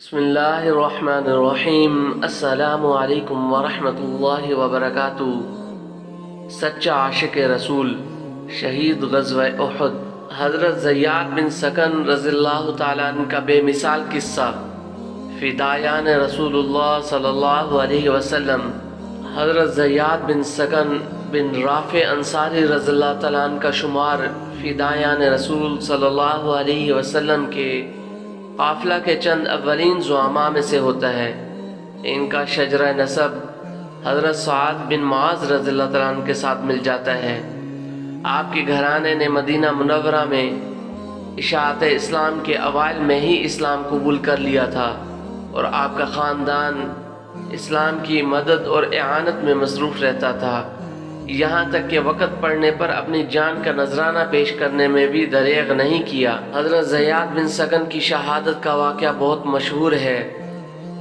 بسم اللہ الرحمن الرحیم۔ السلام علیکم ورحمۃ اللہ وبرکاتہ۔ سچا عاشق رسول، شہید غزوہ احد، حضرت زیاد بن سکن رضی اللہ تعالیٰ عنہ کا بے مثال قصہ۔ فدایان رسول اللہ صلی اللہ علیہ وسلم حضرت زیاد بن سکن بن رافع انصاری رضی اللہ تعالیٰ عنہ کا شمار فدایان رسول صلی اللہ علیہ وسلم کے قافلہ کے چند اولین زعماء میں سے ہوتا ہے۔ ان کا شجرہ نسب حضرت سعد بن معاذ رضی اللہ تعالیٰ عنہ کے ساتھ مل جاتا ہے۔ آپ کے گھرانے نے مدینہ منورہ میں اشاعت اسلام کے اوائل میں ہی اسلام قبول کر لیا تھا، اور آپ کا خاندان اسلام کی مدد اور اعانت میں مصروف رہتا تھا، یہاں تک کہ وقت پڑنے پر اپنی جان کا نذرانہ پیش کرنے میں بھی دریغ نہیں کیا۔ حضرت زیاد بن سکن کی شہادت کا واقعہ بہت مشہور ہے۔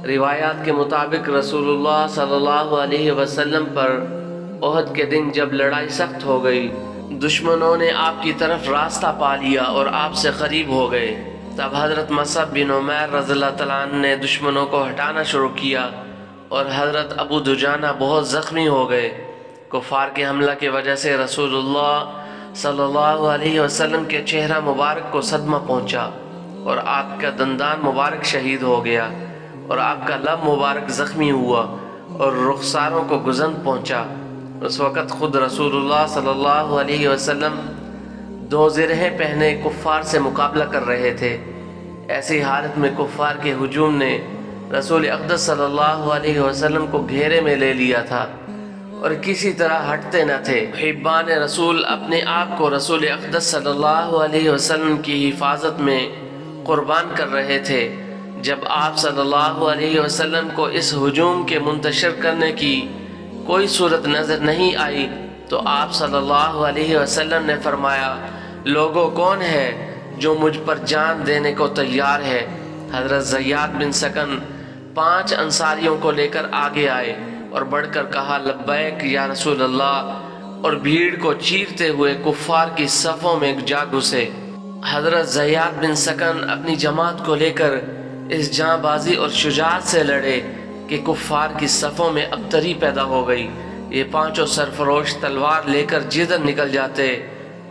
روایات کے مطابق رسول اللہ صلی اللہ علیہ وسلم پر احد کے دن جب لڑائی سخت ہو گئی، دشمنوں نے آپ کی طرف راستہ پا لیا اور آپ سے قریب ہو گئے، تب حضرت مصعب بن عمیر رضی اللہ تعالیٰ عنہ نے دشمنوں کو ہٹانا شروع کیا، اور حضرت ابو دجانہ بہت زخمی ہو گئے۔ کفار کے حملہ کی وجہ سے رسول اللہ صلی اللہ علیہ وسلم کے چہرہ مبارک کو صدمہ پہنچا، اور آپ کا دندان مبارک شہید ہو گیا، اور آپ کا لب مبارک زخمی ہوا، اور رخساروں کو گزند پہنچا۔ اس وقت خود رسول اللہ صلی اللہ علیہ وسلم دو زرہیں پہنے کفار سے مقابلہ کر رہے تھے۔ ایسی حالت میں کفار کے ہجوم نے رسول اقدس صلی اللہ علیہ وسلم کو گھیرے میں لے لیا تھا، اور کسی طرح ہٹتے نہ تھے۔ محبان رسول اپنے آپ کو رسول اقدس صلی اللہ علیہ وسلم کی حفاظت میں قربان کر رہے تھے۔ جب آپ صلی اللہ علیہ وسلم کو اس ہجوم کے منتشر کرنے کی کوئی صورت نظر نہیں آئی تو آپ صلی اللہ علیہ وسلم نے فرمایا، لوگوں کون ہے جو مجھ پر جان دینے کو تیار ہے؟ حضرت زیاد بن سکن 5 انصاریوں کو لے کر آگے آئے اور بڑھ کر کہا، لبیک یا رسول اللہ، اور بھیڑ کو چیرتے ہوئے کفار کی صفوں میں جا گھسے۔ حضرت زیاد بن سکن اپنی جماعت کو لے کر اس جاں بازی اور شجاعت سے لڑے کہ کفار کی صفوں میں ابتری پیدا ہو گئی۔ یہ 5 سرفروش تلوار لے کر جدھر نکل جاتے،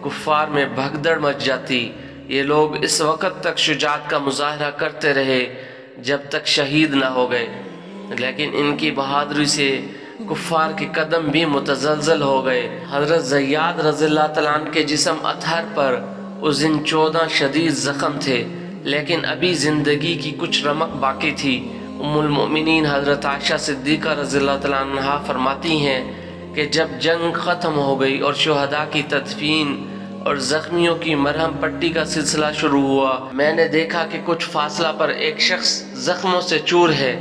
کفار میں بھگدڑ مچ جاتی۔ یہ لوگ اس وقت تک شجاعت کا مظاہرہ کرتے رہے جب تک شہید نہ ہو گئے، لیکن ان کی بہادری سے کفار کے قدم بھی متزلزل ہو گئے۔ حضرت زیاد رضی اللہ تعالیٰ عنہ کے جسم اطہر پر اس دن 14 شدید زخم تھے، لیکن ابھی زندگی کی کچھ رمق باقی تھی۔ ام المؤمنین حضرت عائشہ صدیقہ رضی اللہ تعالیٰ عنہا فرماتی ہیں کہ جب جنگ ختم ہو گئی اور شہداء کی تدفین اور زخمیوں کی مرہم پٹی کا سلسلہ شروع ہوا، میں نے دیکھا کہ کچھ فاصلہ پر ایک شخص زخموں سے چور ہے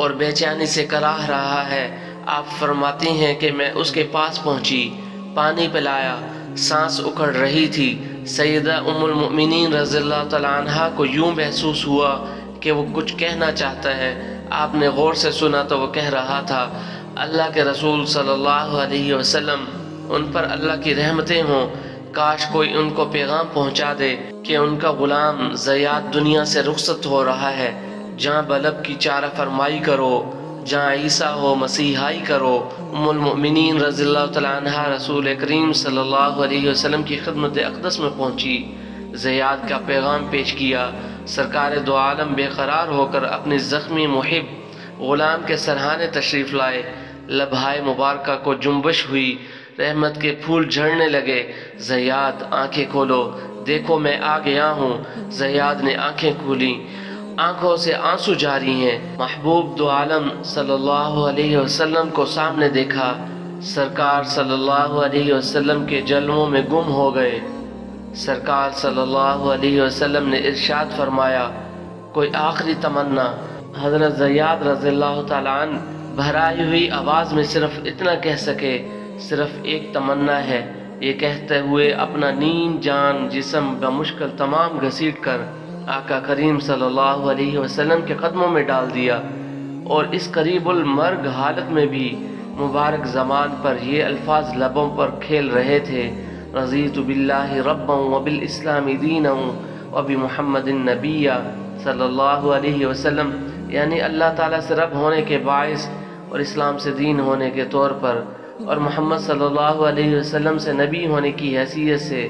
اور بے چینی سے کراہ رہا ہے۔ آپ فرماتی ہیں کہ میں اس کے پاس پہنچی، پانی پلایا، سانس اکھڑ رہی تھی۔ سیدہ ام المؤمنین رضی اللہ تعالیٰ عنہا کو یوں محسوس ہوا کہ وہ کچھ کہنا چاہتا ہے۔ آپ نے غور سے سنا تو وہ کہہ رہا تھا، اللہ کے رسول صلی اللہ علیہ وسلم، ان پر اللہ کی رحمتیں ہوں، کاش کوئی ان کو پیغام پہنچا دے کہ ان کا غلام زیاد دنیا سے رخصت ہو رہا ہے۔ جہاں بلب کی چارہ فرمائی کرو، جہاں عیسیٰ ہو مسیحائی کرو۔ ام المؤمنین رضی اللہ تعالیٰ عنہ رسول کریم صلی اللہ علیہ وسلم کی خدمت اقدس میں پہنچی، زیاد کا پیغام پیش کیا۔ سرکار دو عالم بے قرار ہو کر اپنی زخمی محب غلام کے سرہانے تشریف لائے۔ لبہائے مبارکہ کو جنبش ہوئی، رحمت کے پھول جھڑنے لگے۔ زیاد آنکھیں کھولو، دیکھو میں آ گیا ہوں۔ زیاد نے آنکھیں کھولیں، آنکھوں سے آنسو جاری ہیں۔ محبوب دو عالم صلی اللہ علیہ وسلم کو سامنے دیکھا، سرکار صلی اللہ علیہ وسلم کے جلووں میں گم ہو گئے۔ سرکار صلی اللہ علیہ وسلم نے ارشاد فرمایا، کوئی آخری تمنا؟ حضرت زیاد رضی اللہ تعالیٰ عنہ بھرائی ہوئی آواز میں صرف اتنا کہہ سکے، صرف ایک تمنا ہے۔ یہ کہتے ہوئے اپنا نیم جان جسم بمشکل تمام گھسیٹ کر آقا کریم صلی اللہ علیہ وسلم کے قدموں میں ڈال دیا، اور اس قریب المرگ حالت میں بھی مبارک زمان پر یہ الفاظ لبوں پر کھیل رہے تھے، رضیت باللہ ربا وبالاسلام دینا وبمحمد نبیا۔ صلی اللہ علیہ وسلم یعنی اللہ تعالیٰ سے رب ہونے کے باعث اور اسلام سے دین ہونے کے طور پر اور محمد صلی اللہ علیہ وسلم سے نبی ہونے کی حیثیت سے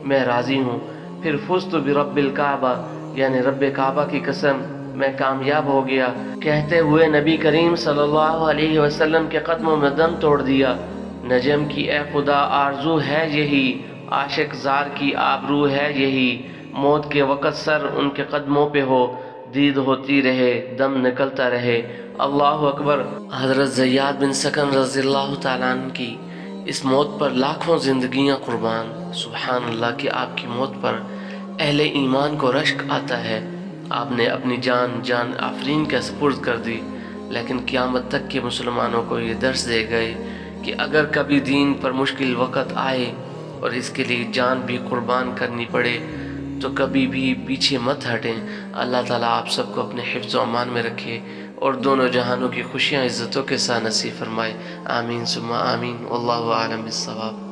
میں راضی ہوں۔ پھر فزت برب الکعبہ یعنی رب کعبہ کی قسم میں کامیاب ہو گیا، کہتے ہوئے نبی کریم صلی اللہ علیہ وسلم کے قدموں میں دم توڑ دیا۔ نجم کی اے خدا آرزو ہے یہی، عاشق زار کی آبرو ہے یہی، موت کے وقت سر ان کے قدموں پہ ہو، دید ہوتی رہے دم نکلتا رہے۔ اللہ اکبر۔ حضرت زیاد بن سکن رضی اللہ تعالیٰ عنہ کی اس موت پر لاکھوں زندگیاں قربان۔ سبحان اللہ کہ آپ کی موت پر اہل ایمان کو رشک آتا ہے۔ آپ نے اپنی جان آفرین کا سپرد کر دی، لیکن قیامت تک کے مسلمانوں کو یہ درس دے گئے کہ اگر کبھی دین پر مشکل وقت آئے اور اس کے لیے جان بھی قربان کرنی پڑے تو کبھی بھی پیچھے مت ہٹیں۔ اللہ تعالیٰ آپ سب کو اپنے حفظ و امان میں رکھے اور دونوں جہانوں کی خوشیاں عزتوں کے ساتھ نصیب فرمائے۔ آمین ثم آمین، واللہ اعلم بالصواب۔